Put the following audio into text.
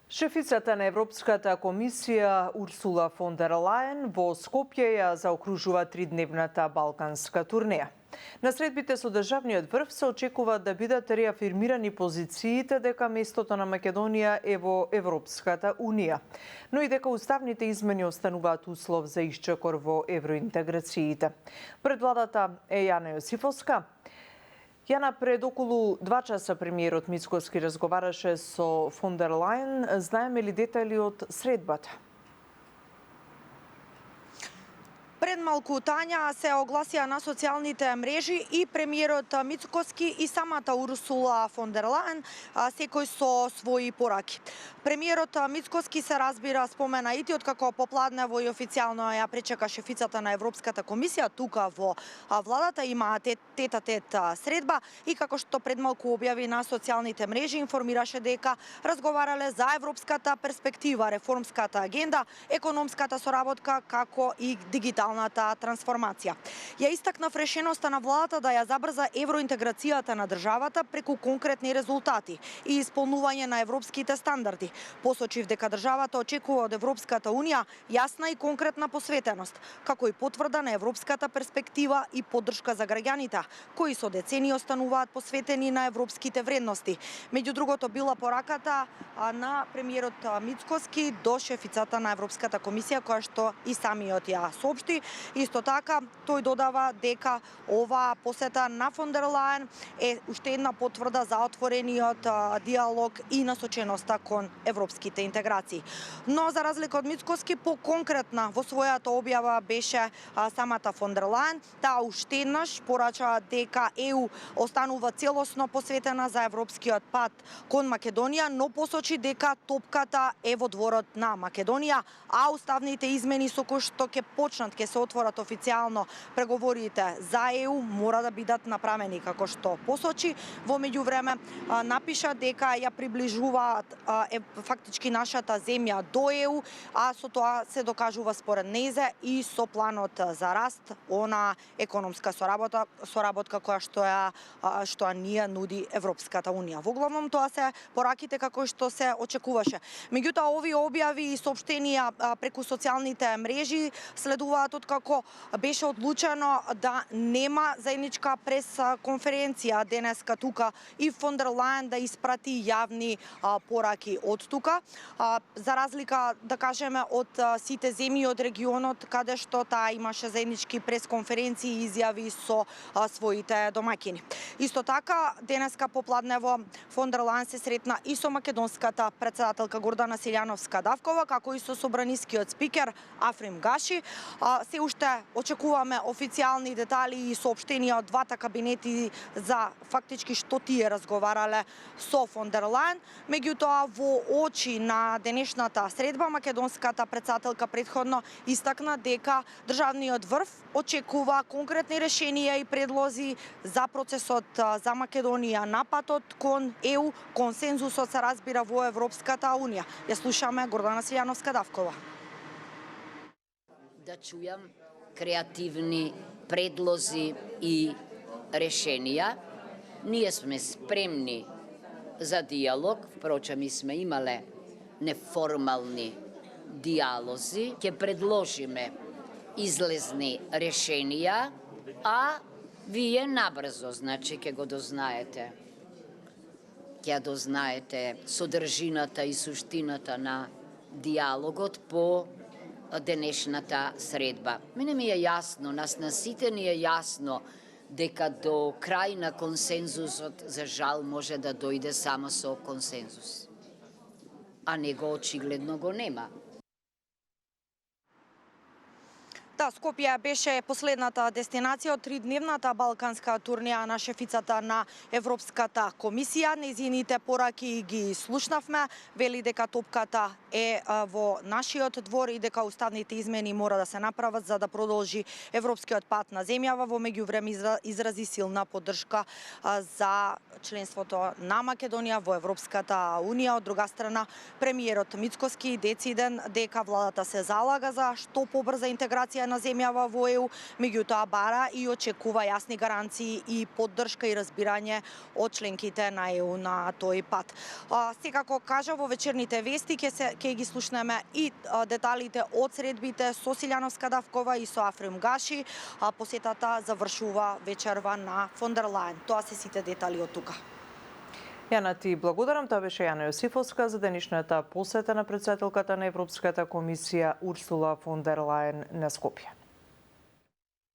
Шефицата на Европската комисија Урсула фон дер Лајен во Скопје ја заокружува тридневната балканска турнеја. На средбите со државниот врв се очекува да бидат реафирмирани позициите дека местото на Македонија е во Европската унија, но и дека уставните измени остануваат услов за исчекор во евроинтеграциите. Пред владата е Јана Јосифовска. Јана, пред околу 2 часа премиерот Мицкоски разговараше со фон дер Лајен. Знаеме ли детали од средбата? Пред малку Тања се огласија на социјалните мрежи и премиерот Мицкоски и самата Урсула фон дер Лајен, секој со своји пораки. Премиерот Мицкоски се разбира спомена ити откако попладнево и официјално ја пречека шефицата на Европската комисија тука во владата, имаат тет-а-тет средба и како што пред малку објави на социјалните мрежи информираше дека разговарале за европската перспектива, реформската агенда, економската соработка како и дигиталната трансформација. Ја истакнав решеноста на владата да ја забрза евроинтеграцијата на државата преку конкретни резултати и исполнување на европските стандарди. Посочив дека државата очекува од Европската унија јасна и конкретна посветеност, како и потврда на европската перспектива и поддршка за граѓаните, кои со децении остануваат посветени на европските вредности. Меѓу другото била пораката на премиерот Мицкоски до шефицата на Европската комисија, која што и самиот ја соопшти. Исто така, тој додава дека ова посета на фон дер Лајен е уште една потврда за отворениот диалог и насоченоста кон европските интеграции. Но за разлика од Мицкоски, по-конкретна во својата објава беше самата фон дер Лајен. Таа уште еднаш порача дека ЕУ останува целосно посветена за европскиот пат кон Македонија, но посочи дека топката е во дворот на Македонија, а уставните измени со кои што ќе почнат, ќе се отворат официјално преговорите за ЕУ, мора да бидат направени, како што посочи. Во меѓувреме напиша дека ја приближуваат фактички нашата земја до ЕУ, а со тоа се докажува според нејзе и со планот за раст, она економска соработка која што ние нуди Европската унија. Во главном тоа се пораките како што се очекуваше. Меѓутоа овие објави и соопштенија преку социјалните мрежи следуваат откако беше одлучено да нема заедничка прес-конференција денеска тука и фон дер Лајен да испрати јавни пораки од тука, за разлика, да кажеме, од сите земји од регионот, каде што таа имаше заеднички прес-конференции и изјави со своите домаќини. Исто така, денеска попладнево фон дер Лајен се сретна и со македонската председателка Гордана Силјановска-Давкова, како и со собранискиот спикер Африм Гаши. Се уште очекуваме официјални детали и соопштенија од двата кабинети за фактички што тие разговарале со фон дер Лајен. Меѓутоа, во очи на денешната средба, македонската председателка претходно истакна дека државниот врв очекува конкретни решенија и предлози за процесот за Македонија на патот кон ЕУ. Консензусот се разбира во Европската унија. Ја слушаме Гордана Силјановска-Давкова. Да чујам креативни предлози и решенија. Ние сме спремни за диалог, впрочем и сме имале неформални диалози. Ќе предложиме излезни решенија, а вие набрзо, значи, ќе го дознаете. Ќе дознаете содржината и суштината на диалогот по денешната средба. Мене ми е јасно, на сите ни е јасно дека до крај на консензусот, за жал, може да дојде само со консензус. А него очигледно го нема. Да, Скопје беше последната дестинација од тридневната балканска турнеја на шефицата на Европската комисија. Нејзините пораки ги слушнавме. Вели дека топката е во нашиот двор и дека уставните измени мора да се направат за да продолжи европскиот пат на земјава. Во меѓувреме изрази силна поддршка за членството на Македонија во Европската унија. Од друга страна, премиерот Мицкоски дециден дека владата се залага за што побрза интеграција на земјава во ЕУ, меѓутоа бара и очекува јасни гаранции и поддршка и разбирање од членките на ЕУ на тој пат. Секако кажа, во вечерните вести ќе ги слушнеме и деталите од средбите со Силјановска Давкова и со Африм Гаши. Посетата завршува вечерва на фон дер Лајен. Тоа се сите детали од тука. Јана, ти благодарам. Тоа беше Јана Јосифовска за денешната посета на претседателката на Европската комисија Урсула фон дер Лајен на Скопје.